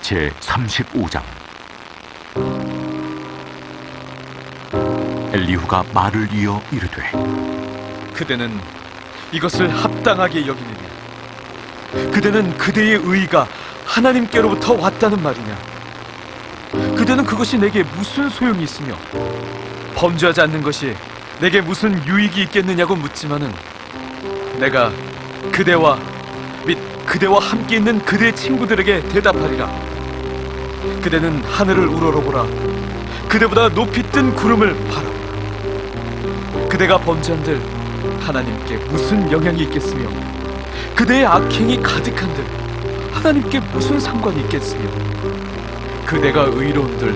제35장. 엘리후가 말을 이어 이르되, 그대는 이것을 합당하게 여기느냐? 그대는 그대의 의가 하나님께로부터 왔다는 말이냐? 그대는 그것이 내게 무슨 소용이 있으며 범죄하지 않는 것이 내게 무슨 유익이 있겠느냐고 묻지만은, 내가 그대와 및 그대와 함께 있는 그대의 친구들에게 대답하리라. 그대는 하늘을 우러러보라. 그대보다 높이 뜬 구름을 바라보라. 그대가 범죄한들 하나님께 무슨 영향이 있겠으며, 그대의 악행이 가득한들 하나님께 무슨 상관이 있겠으며, 그대가 의로운들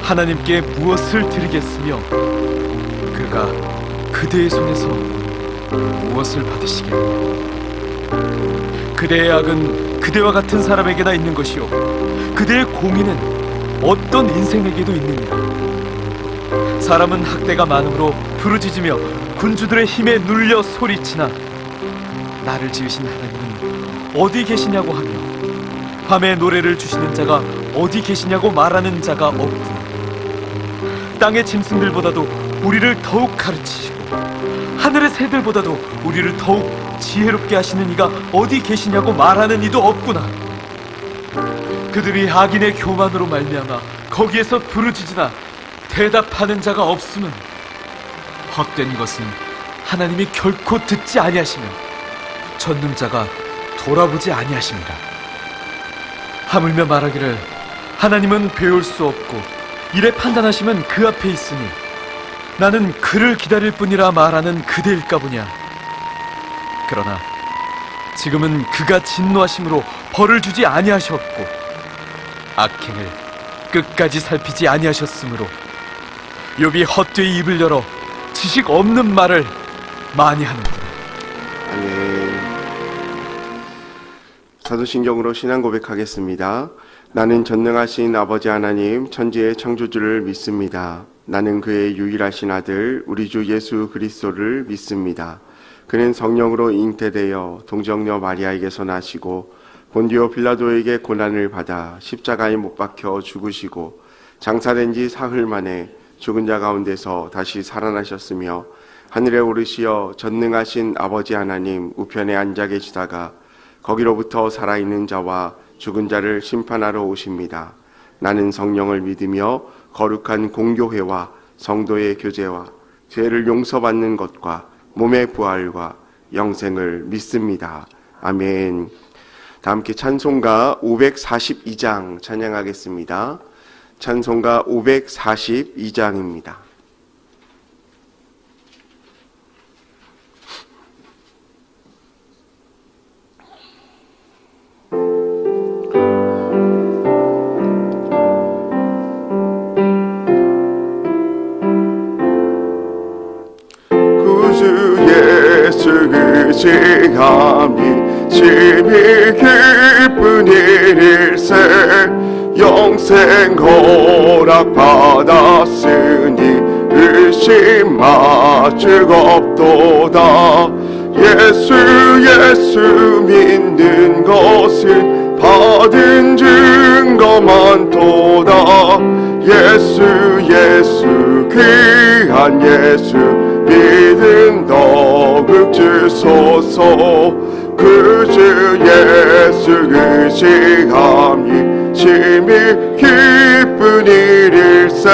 하나님께 무엇을 드리겠으며, 그가 그대의 손에서 무엇을 받으시겠느냐? 그대의 악은 그대와 같은 사람에게나 있는 것이요, 그대의 공의는 어떤 인생에게도 있느니라. 사람은 학대가 많음으로 부르짖으며 군주들의 힘에 눌려 소리치나, 나를 지으신 하나님은 어디 계시냐고 하며, 밤에 노래를 주시는 자가 어디 계시냐고 말하는 자가 없구나. 땅의 짐승들보다도 우리를 더욱 가르치시고, 하늘의 새들보다도 우리를 더욱 지혜롭게 하시는 이가 어디 계시냐고 말하는 이도 없구나. 그들이 악인의 교만으로 말미암아 거기에서 부르짖으나 대답하는 자가 없음은, 헛된 것은 하나님이 결코 듣지 아니하시며 전능자가 돌아보지 아니하십니다. 하물며 말하기를, 하나님은 배울 수 없고 이래 판단하시면 그 앞에 있으니 나는 그를 기다릴 뿐이라 말하는 그대일까 보냐. 그러나 지금은 그가 진노하심으로 벌을 주지 아니하셨고 악행을 끝까지 살피지 아니하셨으므로 욥이 헛되이 입을 열어 지식 없는 말을 많이 하는구나. 아멘. 사도신경으로 신앙 고백하겠습니다. 나는 전능하신 아버지 하나님 천지의 창조주를 믿습니다. 나는 그의 유일하신 아들 우리 주 예수 그리스도를 믿습니다. 그는 성령으로 잉태되어 동정녀 마리아에게서 나시고 본디오 빌라도에게 고난을 받아 십자가에 못 박혀 죽으시고 장사된 지 사흘 만에 죽은 자 가운데서 다시 살아나셨으며 하늘에 오르시어 전능하신 아버지 하나님 우편에 앉아 계시다가 거기로부터 살아있는 자와 죽은 자를 심판하러 오십니다. 나는 성령을 믿으며 거룩한 공교회와 성도의 교제와 죄를 용서받는 것과 몸의 부활과 영생을 믿습니다. 아멘. 다 함께 찬송가 542장 찬양하겠습니다. 찬송가 542장입니다. 의지함이 심히 기쁜 일일세 영생 허락받았으니 의심마 즐겁도다. 예수 믿는 것은 받은 증거 많도다. 예수 귀한 예수 믿음 더욱 주소서. 그 주 예수 의지함이 심히 기쁜 일일세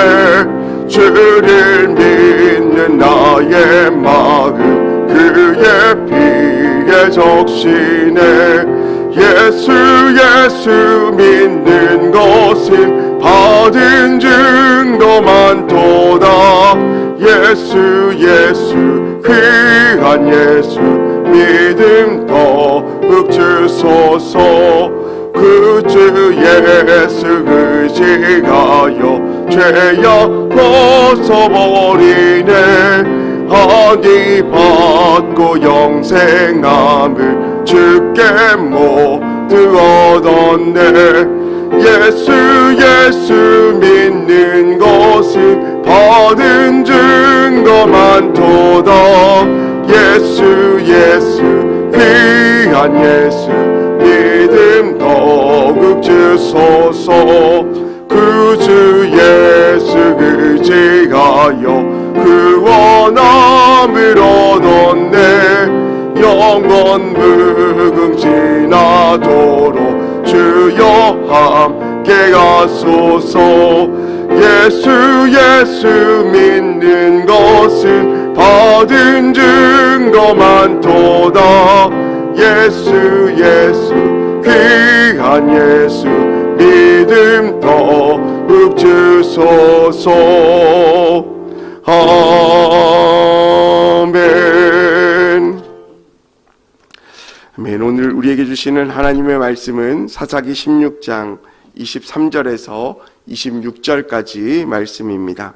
주를 믿는 나의 마음 그의 피에 적시네. 예수 믿는 것은 받은 증거 많도다. 예수 귀한 예수 믿음 더욱 주소서. 그 주 예수 의지하여 죄악 벗어버리네. 하니 받고 영생함을 주께 모두 얻었네. 예수 믿는 것은 받은 증거 많도다. 예수 귀한 예수 믿음 더욱 주소서. 그 주 예수 의지하여 그 원함을 얻었네. 영원 무궁지나도록 주여 함께 가소서. 예수 믿는 것은 받은 증거만도다. 예수 귀한 예수 믿음 더욱 주소서. 아멘. 아멘. 오늘 우리에게 주시는 하나님의 말씀은 사사기 16장 23절에서 26절까지 말씀입니다.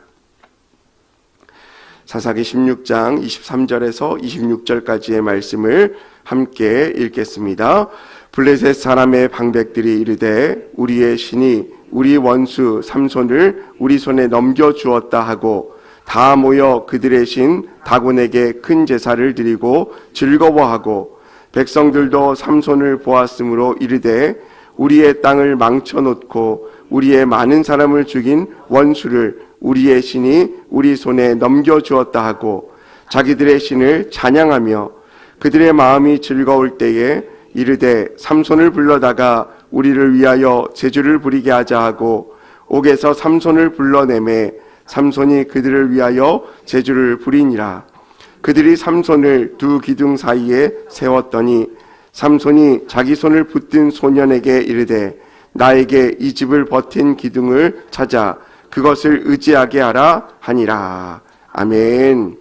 사사기 16장 23절에서 26절까지의 말씀을 함께 읽겠습니다. 블레셋 사람의 방백들이 이르되 우리의 신이 우리 원수 삼손을 우리 손에 넘겨주었다 하고 다 모여 그들의 신 다곤에게 큰 제사를 드리고 즐거워하고 백성들도 삼손을 보았으므로 이르되 우리의 땅을 망쳐놓고 우리의 많은 사람을 죽인 원수를 우리의 신이 우리 손에 넘겨주었다 하고 자기들의 신을 찬양하며 그들의 마음이 즐거울 때에 이르되 삼손을 불러다가 우리를 위하여 제주를 부리게 하자 하고 옥에서 삼손을 불러내매 삼손이 그들을 위하여 제주를 부리니라. 그들이 삼손을 두 기둥 사이에 세웠더니 삼손이 자기 손을 붙든 소년에게 이르되 나에게 이 집을 버틴 기둥을 찾아 그것을 의지하게 하라 하니라. 아멘.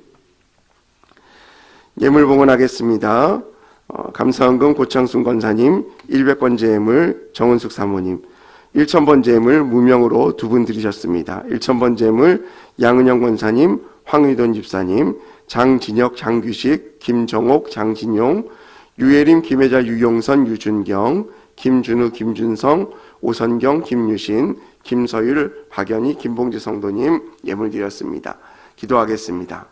예물 봉헌하겠습니다. 감사헌금 고창순 권사님, 100번째 예물 정은숙 사모님, 1000번째 예물 무명으로 2분 드리셨습니다. 1000번째 예물 양은영 권사님, 황의돈 집사님, 장진혁, 장규식, 김정옥, 장진용, 유예림, 김혜자, 유용선, 유준경, 김준우, 김준성, 오선경, 김유신, 김서율, 박연희, 김봉재 성도님 예물 드렸습니다. 기도하겠습니다.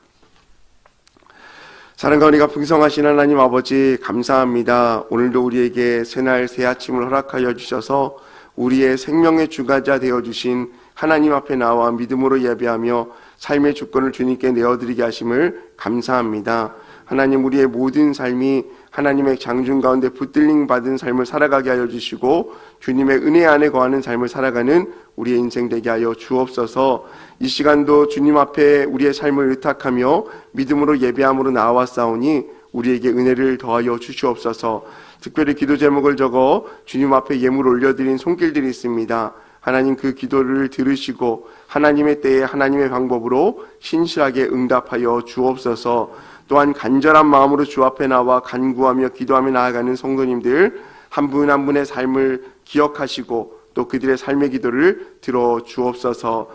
사랑과 은혜가 풍성하신 하나님 아버지 감사합니다. 오늘도 우리에게 새날 새 아침을 허락하여 주셔서 우리의 생명의 주가자 되어주신 하나님 앞에 나와 믿음으로 예배하며 삶의 주권을 주님께 내어드리게 하심을 감사합니다. 하나님 우리의 모든 삶이 하나님의 장중 가운데 붙들림 받은 삶을 살아가게 하여 주시고 주님의 은혜 안에 거하는 삶을 살아가는 우리의 인생 되게 하여 주옵소서. 이 시간도 주님 앞에 우리의 삶을 의탁하며 믿음으로 예배함으로 나아왔사오니 우리에게 은혜를 더하여 주시옵소서. 특별히 기도 제목을 적어 주님 앞에 예물 올려드린 손길들이 있습니다. 하나님 그 기도를 들으시고 하나님의 때에 하나님의 방법으로 신실하게 응답하여 주옵소서. 또한 간절한 마음으로 주 앞에 나와 간구하며 기도하며 나아가는 성도님들 한 분 한 분의 삶을 기억하시고 또 그들의 삶의 기도를 들어 주옵소서.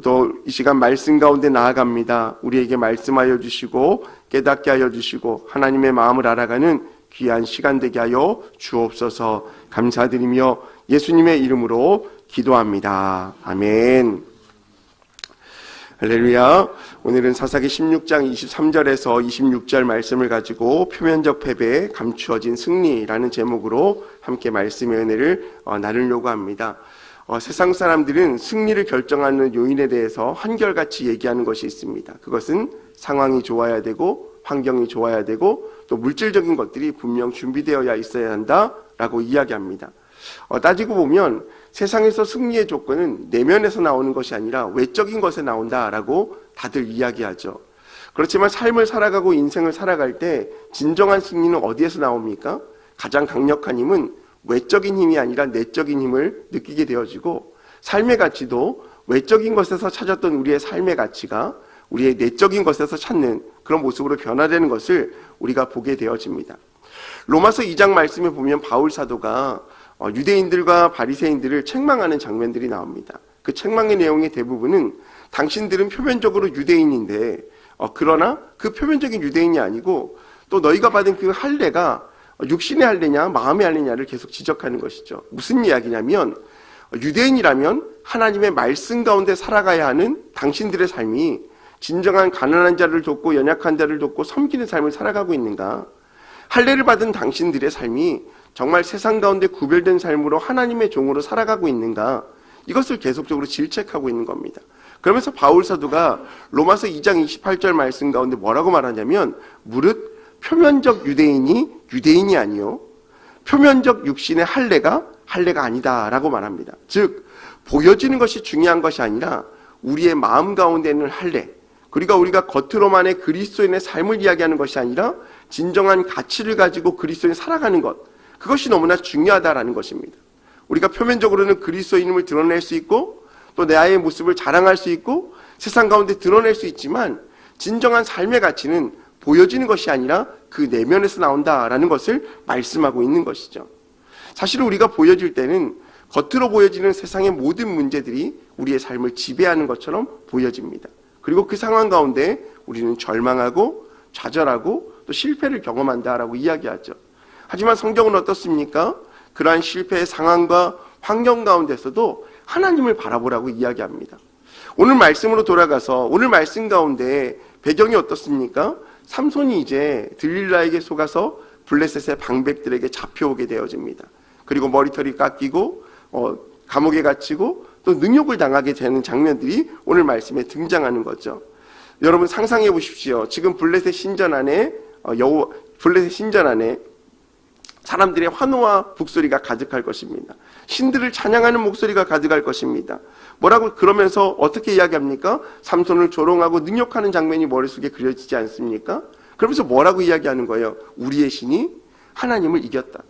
또 이 시간 말씀 가운데 나아갑니다. 우리에게 말씀하여 주시고 깨닫게 하여 주시고 하나님의 마음을 알아가는 귀한 시간 되게 하여 주옵소서. 감사드리며 예수님의 이름으로 기도합니다. 아멘. 할렐루야. 오늘은 사사기 16장 23절에서 26절 말씀을 가지고 표면적 패배에 감추어진 승리라는 제목으로 함께 말씀의 은혜를 나누려고 합니다. 세상 사람들은 승리를 결정하는 요인에 대해서 한결같이 얘기하는 것이 있습니다. 그것은 상황이 좋아야 되고 환경이 좋아야 되고 또 물질적인 것들이 분명 준비되어야 있어야 한다라고 이야기합니다. 따지고 보면 세상에서 승리의 조건은 내면에서 나오는 것이 아니라 외적인 것에 나온다라고 다들 이야기하죠. 그렇지만 삶을 살아가고 인생을 살아갈 때 진정한 승리는 어디에서 나옵니까? 가장 강력한 힘은 외적인 힘이 아니라 내적인 힘을 느끼게 되어지고 삶의 가치도 외적인 것에서 찾았던 우리의 삶의 가치가 우리의 내적인 것에서 찾는 그런 모습으로 변화되는 것을 우리가 보게 되어집니다. 로마서 2장 말씀에 보면 바울 사도가 유대인들과 바리새인들을 책망하는 장면들이 나옵니다. 그 책망의 내용의 대부분은 당신들은 표면적으로 유대인인데 그러나 그 표면적인 유대인이 아니고 또 너희가 받은 그 할례가 육신의 할례냐 마음의 할례냐를 계속 지적하는 것이죠. 무슨 이야기냐면 유대인이라면 하나님의 말씀 가운데 살아가야 하는 당신들의 삶이 진정한 가난한 자를 돕고 연약한 자를 돕고 섬기는 삶을 살아가고 있는가? 할례를 받은 당신들의 삶이 정말 세상 가운데 구별된 삶으로 하나님의 종으로 살아가고 있는가? 이것을 계속적으로 질책하고 있는 겁니다. 그러면서 바울 사도가 로마서 2장 28절 말씀 가운데 뭐라고 말하냐면 무릇 표면적 유대인이 유대인이 아니요 표면적 육신의 할례가 아니다라고 말합니다. 즉 보여지는 것이 중요한 것이 아니라 우리의 마음 가운데 있는 할례, 그러니까 우리가 겉으로만의 그리스도인의 삶을 이야기하는 것이 아니라 진정한 가치를 가지고 그리스도인이 살아가는 것, 그것이 너무나 중요하다라는 것입니다. 우리가 표면적으로는 그리스도인임을 드러낼 수 있고 또 내 아이의 모습을 자랑할 수 있고 세상 가운데 드러낼 수 있지만 진정한 삶의 가치는 보여지는 것이 아니라 그 내면에서 나온다라는 것을 말씀하고 있는 것이죠. 사실 우리가 보여질 때는 겉으로 보여지는 세상의 모든 문제들이 우리의 삶을 지배하는 것처럼 보여집니다. 그리고 그 상황 가운데 우리는 절망하고 좌절하고 또 실패를 경험한다라고 이야기하죠. 하지만 성경은 어떻습니까? 그러한 실패의 상황과 환경 가운데서도 하나님을 바라보라고 이야기합니다. 오늘 말씀으로 돌아가서 오늘 말씀 가운데 배경이 어떻습니까? 삼손이 이제 들릴라에게 속아서 블레셋의 방백들에게 잡혀오게 되어집니다. 그리고 머리털이 깎이고 감옥에 갇히고 또 능욕을 당하게 되는 장면들이 오늘 말씀에 등장하는 거죠. 여러분 상상해 보십시오. 지금 블레셋 신전 안에 사람들의 환호와 북소리가 가득할 것입니다. 신들을 찬양하는 목소리가 가득할 것입니다. 뭐라고 그러면서 어떻게 이야기합니까? 삼손을 조롱하고 능욕하는 장면이 머릿속에 그려지지 않습니까? 그러면서 뭐라고 이야기하는 거예요? 우리의 신이 하나님을 이겼다.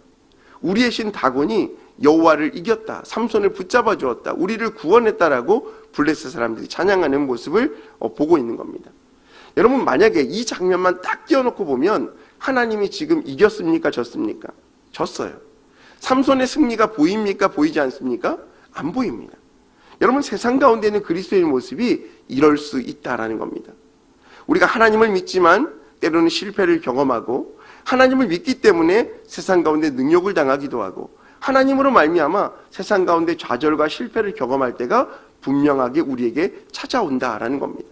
우리의 신 다곤이 여호와를 이겼다. 삼손을 붙잡아 주었다. 우리를 구원했다라고 블레셋 사람들이 찬양하는 모습을 보고 있는 겁니다. 여러분 만약에 이 장면만 딱 띄워놓고 보면 하나님이 지금 이겼습니까? 졌습니까? 졌어요. 삼손의 승리가 보입니까? 보이지 않습니까? 안 보입니다. 여러분 세상 가운데 있는 그리스도의 모습이 이럴 수 있다라는 겁니다. 우리가 하나님을 믿지만 때로는 실패를 경험하고 하나님을 믿기 때문에 세상 가운데 능욕을 당하기도 하고 하나님으로 말미암아 세상 가운데 좌절과 실패를 경험할 때가 분명하게 우리에게 찾아온다라는 겁니다.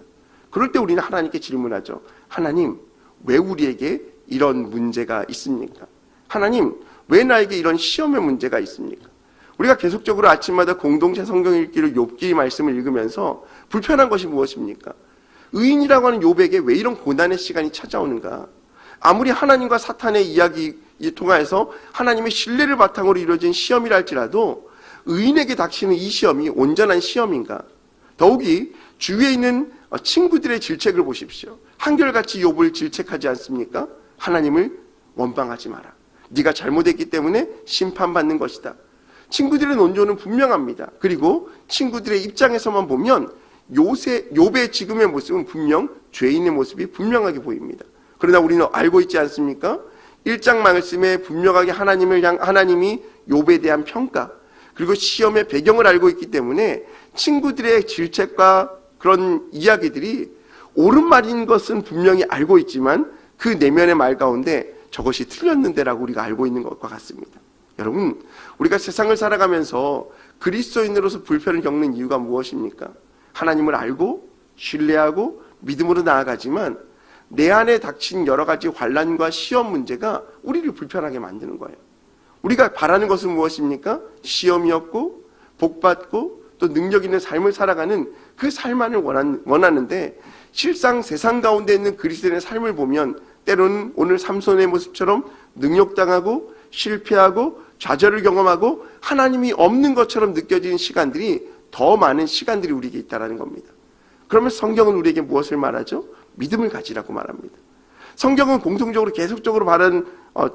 그럴 때 우리는 하나님께 질문하죠. 하나님, 왜 우리에게 이런 문제가 있습니까? 하나님, 왜 나에게 이런 시험의 문제가 있습니까? 우리가 계속적으로 아침마다 공동체 성경 읽기로 욥기 말씀을 읽으면서 불편한 것이 무엇입니까? 의인이라고 하는 욥에게 왜 이런 고난의 시간이 찾아오는가? 아무리 하나님과 사탄의 이야기에 통해서 하나님의 신뢰를 바탕으로 이루어진 시험이라 할지라도 의인에게 닥치는 이 시험이 온전한 시험인가? 더욱이 주위에 있는 친구들의 질책을 보십시오. 한결같이 욥을 질책하지 않습니까? 하나님을 원망하지 마라. 네가 잘못했기 때문에 심판받는 것이다. 친구들의 논조는 분명합니다. 그리고 친구들의 입장에서만 보면 욥의 지금의 모습은 분명 죄인의 모습이 분명하게 보입니다. 그러나 우리는 알고 있지 않습니까? 1장 말씀에 분명하게 하나님이 욥에 대한 평가 그리고 시험의 배경을 알고 있기 때문에 친구들의 질책과 그런 이야기들이 옳은 말인 것은 분명히 알고 있지만 그 내면의 말 가운데 저것이 틀렸는데라고 우리가 알고 있는 것과 같습니다. 여러분, 우리가 세상을 살아가면서 그리스도인으로서 불편을 겪는 이유가 무엇입니까? 하나님을 알고 신뢰하고 믿음으로 나아가지만 내 안에 닥친 여러 가지 환난과 시험 문제가 우리를 불편하게 만드는 거예요. 우리가 바라는 것은 무엇입니까? 시험이 없고 복받고 또 능력 있는 삶을 살아가는 그 삶만을 원하는데 실상 세상 가운데 있는 그리스도인의 삶을 보면 때로는 오늘 삼손의 모습처럼 능욕당하고 실패하고 좌절을 경험하고 하나님이 없는 것처럼 느껴지는 시간들이 더 많은 시간들이 우리에게 있다는 겁니다. 그러면 성경은 우리에게 무엇을 말하죠? 믿음을 가지라고 말합니다. 성경은 공통적으로 계속적으로 말하는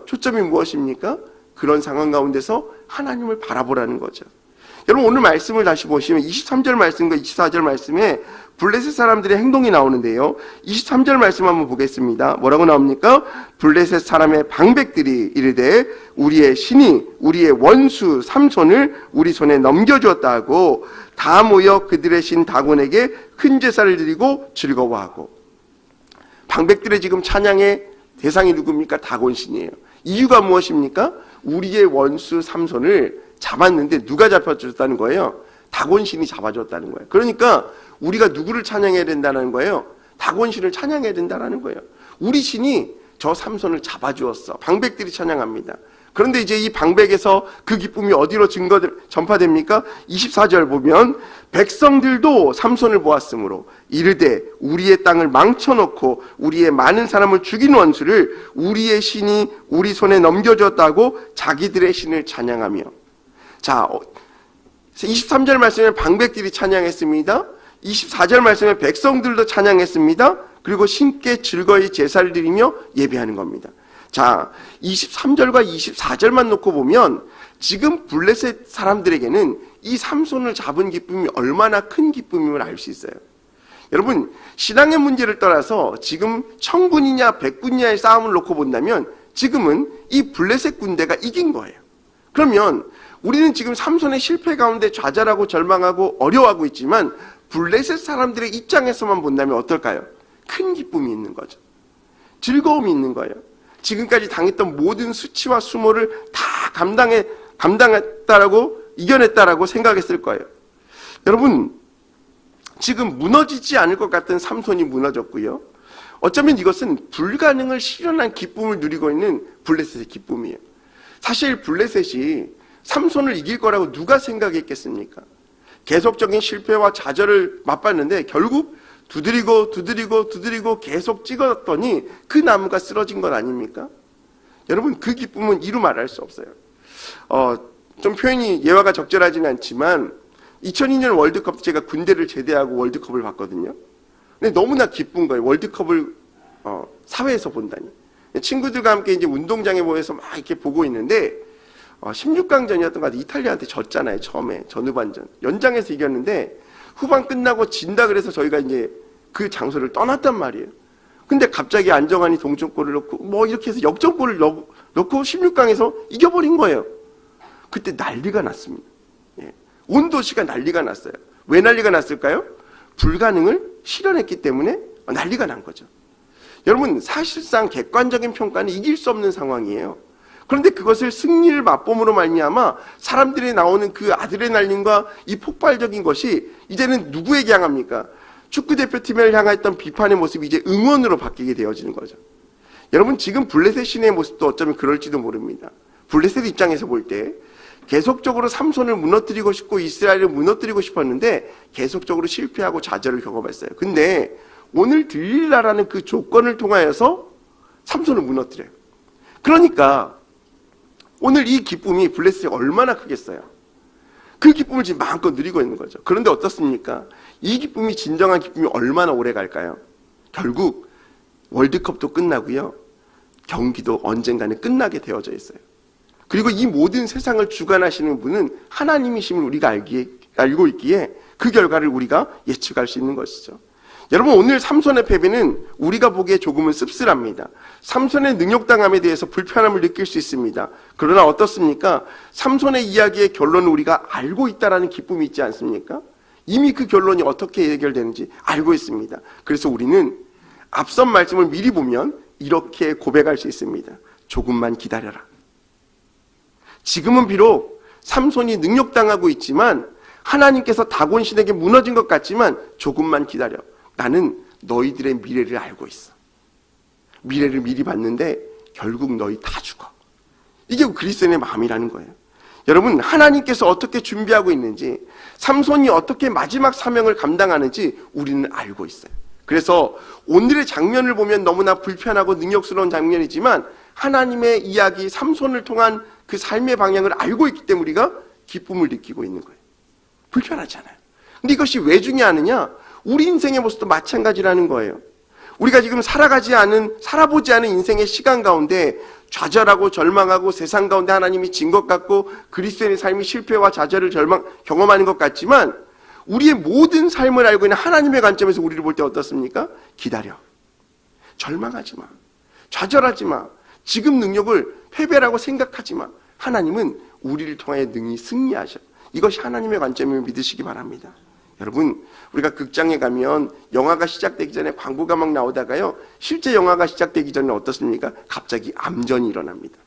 초점이 무엇입니까? 그런 상황 가운데서 하나님을 바라보라는 거죠. 여러분 오늘 말씀을 다시 보시면 23절 말씀과 24절 말씀에 블레셋 사람들의 행동이 나오는데요. 23절 말씀 한번 보겠습니다. 뭐라고 나옵니까? 블레셋 사람의 방백들이 이르되 우리의 신이 우리의 원수 삼손을 우리 손에 넘겨주었다 하고 다 모여 그들의 신 다곤에게 큰 제사를 드리고 즐거워하고. 방백들의 지금 찬양의 대상이 누굽니까? 다곤 신이에요. 이유가 무엇입니까? 우리의 원수 삼손을 잡았는데 누가 잡아줬다는 거예요? 다곤 신이 잡아줬다는 거예요. 그러니까 우리가 누구를 찬양해야 된다는 거예요? 다곤 신을 찬양해야 된다는 거예요. 우리 신이 저 삼손을 잡아주었어. 방백들이 찬양합니다. 그런데 이제 이 방백에서 그 기쁨이 어디로 전파됩니까? 24절 보면 백성들도 삼손을 보았으므로 이르되 우리의 땅을 망쳐놓고 우리의 많은 사람을 죽인 원수를 우리의 신이 우리 손에 넘겨줬다고 자기들의 신을 찬양하며. 자, 23절 말씀에 방백들이 찬양했습니다. 24절 말씀에 백성들도 찬양했습니다. 그리고 신께 즐거이 제사를 드리며 예배하는 겁니다. 자, 23절과 24절만 놓고 보면 지금 블레셋 사람들에게는 이 삼손을 잡은 기쁨이 얼마나 큰 기쁨임을 알 수 있어요. 여러분, 신앙의 문제를 떠나서 지금 천군이냐 백군이냐의 싸움을 놓고 본다면 지금은 이 블레셋 군대가 이긴 거예요. 그러면 우리는 지금 삼손의 실패 가운데 좌절하고 절망하고 어려워하고 있지만 블레셋 사람들의 입장에서만 본다면 어떨까요? 큰 기쁨이 있는 거죠. 즐거움이 있는 거예요. 지금까지 당했던 모든 수치와 수모를 다 감당했다라고, 이겨냈다라고 생각했을 거예요. 여러분, 지금 무너지지 않을 것 같은 삼손이 무너졌고요. 어쩌면 이것은 불가능을 실현한 기쁨을 누리고 있는 블레셋의 기쁨이에요. 사실 블레셋이 삼손을 이길 거라고 누가 생각했겠습니까? 계속적인 실패와 좌절을 맛봤는데 결국 두드리고 계속 찍었더니 그 나무가 쓰러진 것 아닙니까? 여러분, 그 기쁨은 이루 말할 수 없어요. 좀 표현이 예화가 적절하지는 않지만 2002년 월드컵 제가 군대를 제대하고 월드컵을 봤거든요. 근데 너무나 기쁜 거예요. 월드컵을 사회에서 본다니. 친구들과 함께 이제 운동장에 모여서 막 이렇게 보고 있는데 16강전이었던 것 같아요. 이탈리아한테 졌잖아요. 처음에 전후반전 연장에서 이겼는데 후반 끝나고 진다 그래서 저희가 이제 그 장소를 떠났단 말이에요. 근데 갑자기 안정환이 동점골을 넣고 뭐 이렇게 해서 역전골을 넣고 16강에서 이겨버린 거예요. 그때 난리가 났습니다. 예. 온 도시가 난리가 났어요. 왜 난리가 났을까요? 불가능을 실현했기 때문에 난리가 난 거죠. 여러분, 사실상 객관적인 평가는 이길 수 없는 상황이에요. 그런데 그것을 승리를 맛봄으로 말미암아 사람들이 나오는 그 아드레날린과 이 폭발적인 것이 이제는 누구에게 향합니까? 축구대표팀을 향했던 비판의 모습이 이제 응원으로 바뀌게 되어지는 거죠. 여러분, 지금 블레셋 신의 모습도 어쩌면 그럴지도 모릅니다. 블레셋 입장에서 볼 때 계속적으로 삼손을 무너뜨리고 싶고 이스라엘을 무너뜨리고 싶었는데 계속적으로 실패하고 좌절을 경험했어요. 근데 오늘 들릴라라는 그 조건을 통하여서 삼손을 무너뜨려요. 그러니까 오늘 이 기쁨이 블레셋이 얼마나 크겠어요. 그 기쁨을 지금 마음껏 누리고 있는 거죠. 그런데 어떻습니까? 이 기쁨이, 진정한 기쁨이 얼마나 오래 갈까요? 결국 월드컵도 끝나고요. 경기도 언젠가는 끝나게 되어져 있어요. 그리고 이 모든 세상을 주관하시는 분은 하나님이심을 우리가 알고 있기에 그 결과를 우리가 예측할 수 있는 것이죠. 여러분, 오늘 삼손의 패배는 우리가 보기에 조금은 씁쓸합니다. 삼손의 능욕당함에 대해서 불편함을 느낄 수 있습니다. 그러나 어떻습니까? 삼손의 이야기의 결론을 우리가 알고 있다는 기쁨이 있지 않습니까? 이미 그 결론이 어떻게 해결되는지 알고 있습니다. 그래서 우리는 앞선 말씀을 미리 보면 이렇게 고백할 수 있습니다. 조금만 기다려라. 지금은 비록 삼손이 능욕당하고 있지만 하나님께서 다곤 신에게 무너진 것 같지만 조금만 기다려. 나는 너희들의 미래를 알고 있어. 미래를 미리 봤는데 결국 너희 다 죽어. 이게 그리스도인의 마음이라는 거예요. 여러분, 하나님께서 어떻게 준비하고 있는지, 삼손이 어떻게 마지막 사명을 감당하는지 우리는 알고 있어요. 그래서 오늘의 장면을 보면 너무나 불편하고 능욕스러운 장면이지만 하나님의 이야기, 삼손을 통한 그 삶의 방향을 알고 있기 때문에 우리가 기쁨을 느끼고 있는 거예요. 불편하잖아요. 근데 이것이 왜 중요하느냐? 우리 인생의 모습도 마찬가지라는 거예요. 우리가 지금 살아보지 않은 인생의 시간 가운데 좌절하고 절망하고 세상 가운데 하나님이 진 것 같고 그리스도인의 삶이 실패와 좌절을 경험하는 것 같지만 우리의 모든 삶을 알고 있는 하나님의 관점에서 우리를 볼 때 어떻습니까? 기다려. 절망하지 마. 좌절하지 마. 지금 능력을 패배라고 생각하지 마. 하나님은 우리를 통하여 능히 승리하셔. 이것이 하나님의 관점임을 믿으시기 바랍니다. 여러분, 우리가 극장에 가면 영화가 시작되기 전에 광고가 막 나오다가요, 실제 영화가 시작되기 전에 어떻습니까? 갑자기 암전이 일어납니다.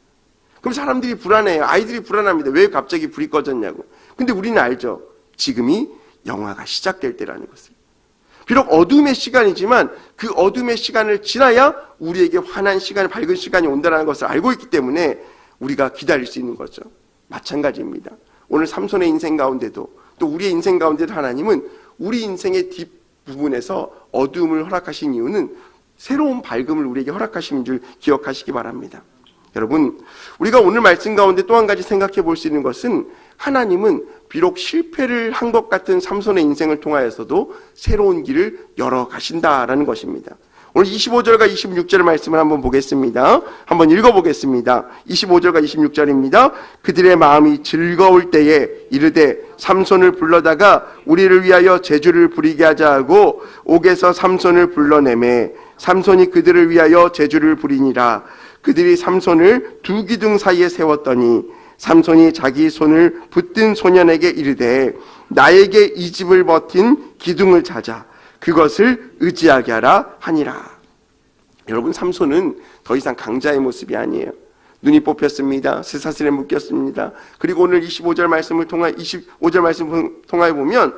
그럼 사람들이 불안해요. 아이들이 불안합니다. 왜 갑자기 불이 꺼졌냐고. 근데 우리는 알죠. 지금이 영화가 시작될 때라는 것을. 비록 어둠의 시간이지만 그 어둠의 시간을 지나야 우리에게 환한 시간, 밝은 시간이 온다는 것을 알고 있기 때문에 우리가 기다릴 수 있는 거죠. 마찬가지입니다. 오늘 삼손의 인생 가운데도 또 우리의 인생 가운데도 하나님은 우리 인생의 뒷부분에서 어두움을 허락하신 이유는 새로운 밝음을 우리에게 허락하신 줄 기억하시기 바랍니다. 여러분, 우리가 오늘 말씀 가운데 또 한 가지 생각해 볼 수 있는 것은 하나님은 비록 실패를 한 것 같은 삼손의 인생을 통하여서도 새로운 길을 열어 가신다라는 것입니다. 오늘 25절과 26절 말씀을 한번 보겠습니다. 한번 읽어보겠습니다. 25절과 26절입니다. 그들의 마음이 즐거울 때에 이르되 삼손을 불러다가 우리를 위하여 제주를 부리게 하자 하고 옥에서 삼손을 불러내매 삼손이 그들을 위하여 제주를 부리니라. 그들이 삼손을 두 기둥 사이에 세웠더니 삼손이 자기 손을 붙든 소년에게 이르되 나에게 이 집을 버틴 기둥을 찾아 그것을 의지하게 하라 하니라. 여러분, 삼손은 더 이상 강자의 모습이 아니에요. 눈이 뽑혔습니다. 쇠사슬에 묶였습니다. 그리고 오늘 25절 말씀을 통하여 보면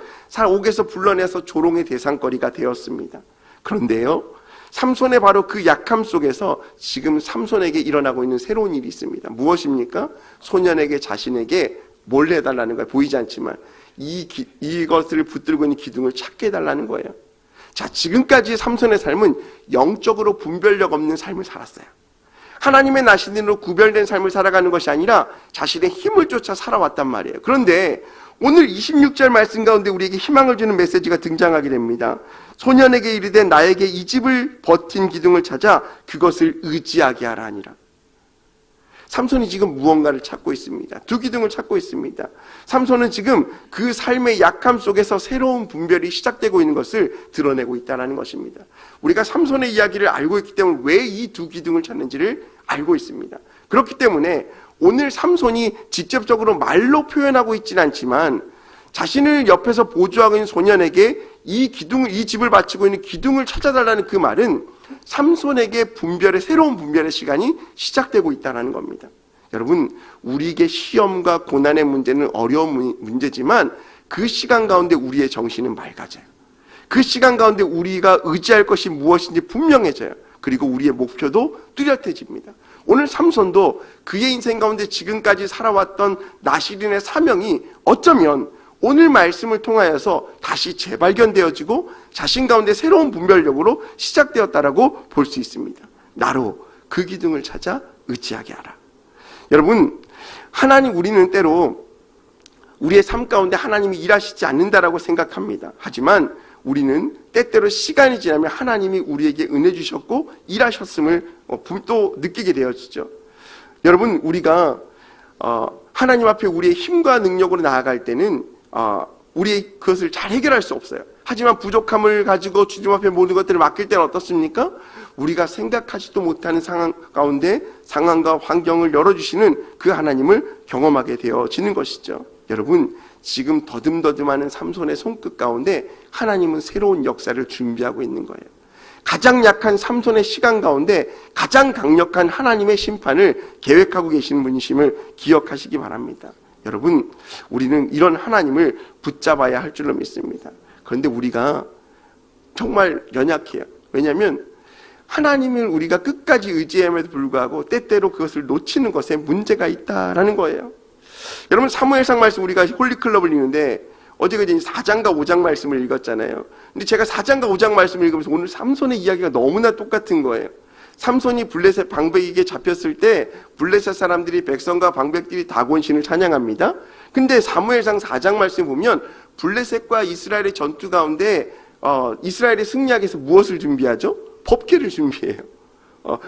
옥에서 불러내서 조롱의 대상거리가 되었습니다. 그런데요, 삼손의 바로 그 약함 속에서 지금 삼손에게 일어나고 있는 새로운 일이 있습니다. 무엇입니까? 소년에게 자신에게 뭘 해달라는 거예요. 보이지 않지만 이것을 붙들고 있는 기둥을 찾게 해달라는 거예요. 자, 지금까지 삼손의 삶은 영적으로 분별력 없는 삶을 살았어요. 하나님의 나신으로 구별된 삶을 살아가는 것이 아니라 자신의 힘을 쫓아 살아왔단 말이에요. 그런데 오늘 26절 말씀 가운데 우리에게 희망을 주는 메시지가 등장하게 됩니다. 소년에게 이르되 나에게 이 집을 버틴 기둥을 찾아 그것을 의지하게 하라 하니라. 삼손이 지금 무언가를 찾고 있습니다. 두 기둥을 찾고 있습니다. 삼손은 지금 그 삶의 약함 속에서 새로운 분별이 시작되고 있는 것을 드러내고 있다는 것입니다. 우리가 삼손의 이야기를 알고 있기 때문에 왜 이 두 기둥을 찾는지를 알고 있습니다. 그렇기 때문에 오늘 삼손이 직접적으로 말로 표현하고 있지는 않지만 자신을 옆에서 보조하고 있는 소년에게 이 집을 바치고 있는 기둥을 찾아달라는 그 말은 삼손에게 새로운 분별의 시간이 시작되고 있다는 겁니다. 여러분, 우리에게 시험과 고난의 문제는 어려운 문제지만 그 시간 가운데 우리의 정신은 맑아져요. 그 시간 가운데 우리가 의지할 것이 무엇인지 분명해져요. 그리고 우리의 목표도 뚜렷해집니다. 오늘 삼손도 그의 인생 가운데 지금까지 살아왔던 나시린의 사명이 어쩌면 오늘 말씀을 통하여서 다시 재발견되어지고 자신 가운데 새로운 분별력으로 시작되었다라고 볼 수 있습니다. 나로 그 기둥을 찾아 의지하게 하라. 여러분, 우리는 때로 우리의 삶 가운데 하나님이 일하시지 않는다라고 생각합니다. 하지만 우리는 때때로 시간이 지나면 하나님이 우리에게 은혜 주셨고 일하셨음을 또 느끼게 되어지죠. 여러분, 우리가 하나님 앞에 우리의 힘과 능력으로 나아갈 때는 우리 그것을 잘 해결할 수 없어요. 하지만 부족함을 가지고 주님 앞에 모든 것들을 맡길 때는 어떻습니까? 우리가 생각하지도 못하는 상황 가운데 상황과 환경을 열어주시는 그 하나님을 경험하게 되어지는 것이죠. 여러분, 지금 더듬더듬하는 삼손의 손끝 가운데 하나님은 새로운 역사를 준비하고 있는 거예요. 가장 약한 삼손의 시간 가운데 가장 강력한 하나님의 심판을 계획하고 계시는 분이심을 기억하시기 바랍니다. 여러분, 우리는 이런 하나님을 붙잡아야 할 줄로 믿습니다. 그런데 우리가 정말 연약해요. 왜냐하면 하나님을 우리가 끝까지 의지함에도 불구하고 때때로 그것을 놓치는 것에 문제가 있다라는 거예요. 여러분, 사무엘상 말씀 우리가 홀리클럽을 읽는데 어제 4장과 5장 말씀을 읽었잖아요. 근데 제가 4장과 5장 말씀을 읽으면서 오늘 삼손의 이야기가 너무나 똑같은 거예요. 삼손이 블레셋 방백에게 잡혔을 때 블레셋 사람들이 백성과 방백들이 다곤신을 찬양합니다. 근데 사무엘상 4장 말씀 보면 블레셋과 이스라엘의 전투 가운데 이스라엘이 승리하기 위해서 무엇을 준비하죠? 법궤를 준비해요.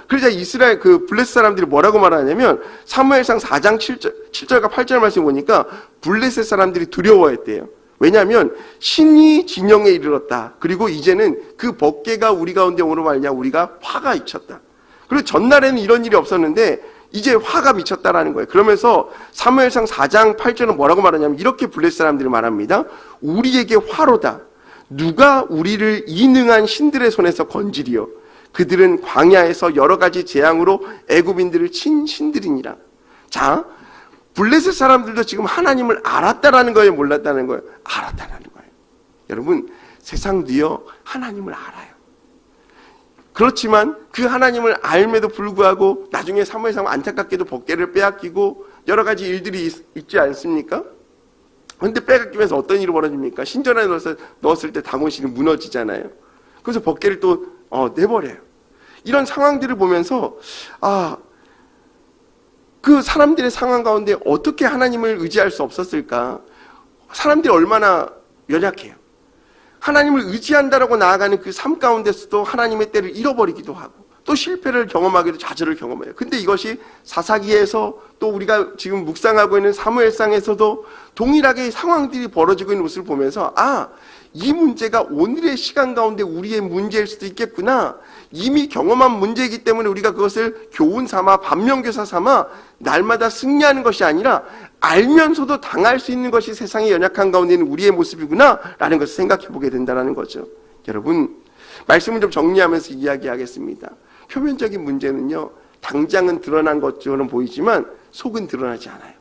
그러자 이스라엘 블레셋 사람들이 뭐라고 말하냐면 사무엘상 4장 7절과 8절 말씀 보니까 블레셋 사람들이 두려워했대요. 왜냐하면 신이 진영에 이르렀다. 그리고 이제는 그 법궤가 우리 가운데 오는 말이냐, 우리가 화가 미쳤다. 그리고 전날에는 이런 일이 없었는데 이제 화가 미쳤다라는 거예요. 그러면서 사무엘상 4장 8절은 뭐라고 말하냐면 이렇게 블레셋 사람들이 말합니다. 우리에게 화로다. 누가 우리를 이능한 신들의 손에서 건지리요. 그들은 광야에서 여러 가지 재앙으로 애굽인들을 친 신들이니라. 자, 블레셋 사람들도 지금 하나님을 알았다라는 거예요, 몰랐다는 거예요? 알았다라는 거예요. 여러분, 세상도요 하나님을 알아요. 그렇지만 그 하나님을 알매도 불구하고 나중에 사무엘상 안타깝게도 법궤를 빼앗기고 여러 가지 일들이 있지 않습니까? 그런데 빼앗기면서 어떤 일이 벌어집니까? 신전에 넣었을 때 다곤실이 무너지잖아요. 그래서 법궤를 또 내버려요. 이런 상황들을 보면서 그 사람들의 상황 가운데 어떻게 하나님을 의지할 수 없었을까? 사람들이 얼마나 연약해요. 하나님을 의지한다라고 나아가는 그 삶 가운데서도 하나님의 때를 잃어버리기도 하고 또 실패를 경험하기도 좌절을 경험해요. 근데 이것이 사사기에서 또 우리가 지금 묵상하고 있는 사무엘상에서도 동일하게 상황들이 벌어지고 있는 것을 보면서 이 문제가 오늘의 시간 가운데 우리의 문제일 수도 있겠구나. 이미 경험한 문제이기 때문에 우리가 그것을 교훈 삼아 반면교사 삼아 날마다 승리하는 것이 아니라 알면서도 당할 수 있는 것이 세상의 연약한 가운데 있는 우리의 모습이구나 라는 것을 생각해 보게 된다는 거죠. 여러분, 말씀을 좀 정리하면서 이야기하겠습니다. 표면적인 문제는요, 당장은 드러난 것처럼 보이지만 속은 드러나지 않아요.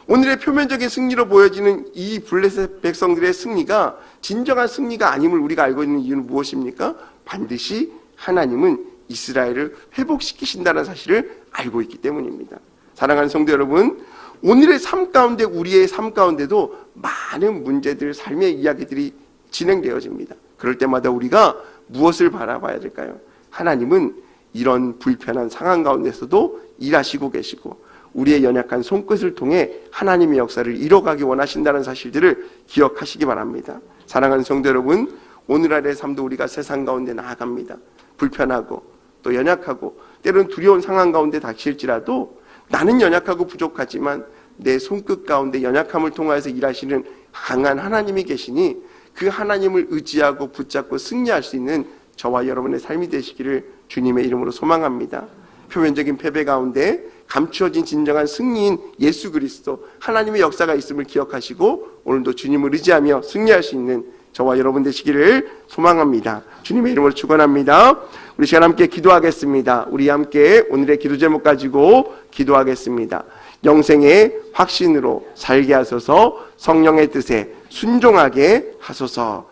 오늘의 표면적인 승리로 보여지는 이 블레셋 백성들의 승리가 진정한 승리가 아님을 우리가 알고 있는 이유는 무엇입니까? 반드시 하나님은 이스라엘을 회복시키신다는 사실을 알고 있기 때문입니다. 사랑하는 성도 여러분, 오늘의 삶 가운데 우리의 삶 가운데도 많은 문제들, 삶의 이야기들이 진행되어집니다. 그럴 때마다 우리가 무엇을 바라봐야 될까요? 하나님은 이런 불편한 상황 가운데서도 일하시고 계시고 우리의 연약한 손끝을 통해 하나님의 역사를 이뤄가기 원하신다는 사실들을 기억하시기 바랍니다. 사랑하는 성도 여러분, 오늘날의 삶도 우리가 세상 가운데 나아갑니다. 불편하고 또 연약하고 때로는 두려운 상황 가운데 닥칠지라도 나는 연약하고 부족하지만 내 손끝 가운데 연약함을 통하여서 일하시는 강한 하나님이 계시니 그 하나님을 의지하고 붙잡고 승리할 수 있는 저와 여러분의 삶이 되시기를 주님의 이름으로 소망합니다. 표면적인 패배 가운데 감추어진 진정한 승리인 예수 그리스도 하나님의 역사가 있음을 기억하시고 오늘도 주님을 의지하며 승리할 수 있는 저와 여러분 되시기를 소망합니다. 주님의 이름으로 축원합니다. 우리 시간 함께 기도하겠습니다. 우리 함께 오늘의 기도 제목 가지고 기도하겠습니다. 영생의 확신으로 살게 하소서. 성령의 뜻에 순종하게 하소서.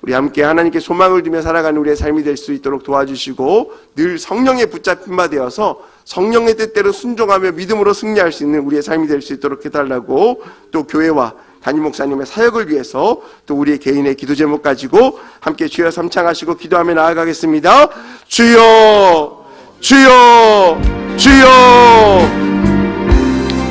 우리 함께 하나님께 소망을 두며 살아가는 우리의 삶이 될 수 있도록 도와주시고 늘 성령의 붙잡힌 바 되어서 성령의 뜻대로 순종하며 믿음으로 승리할 수 있는 우리의 삶이 될 수 있도록 해달라고, 또 교회와 담임 목사님의 사역을 위해서 또 우리의 개인의 기도 제목 가지고 함께 주여 삼창하시고 기도하며 나아가겠습니다. 주여, 주여, 주여.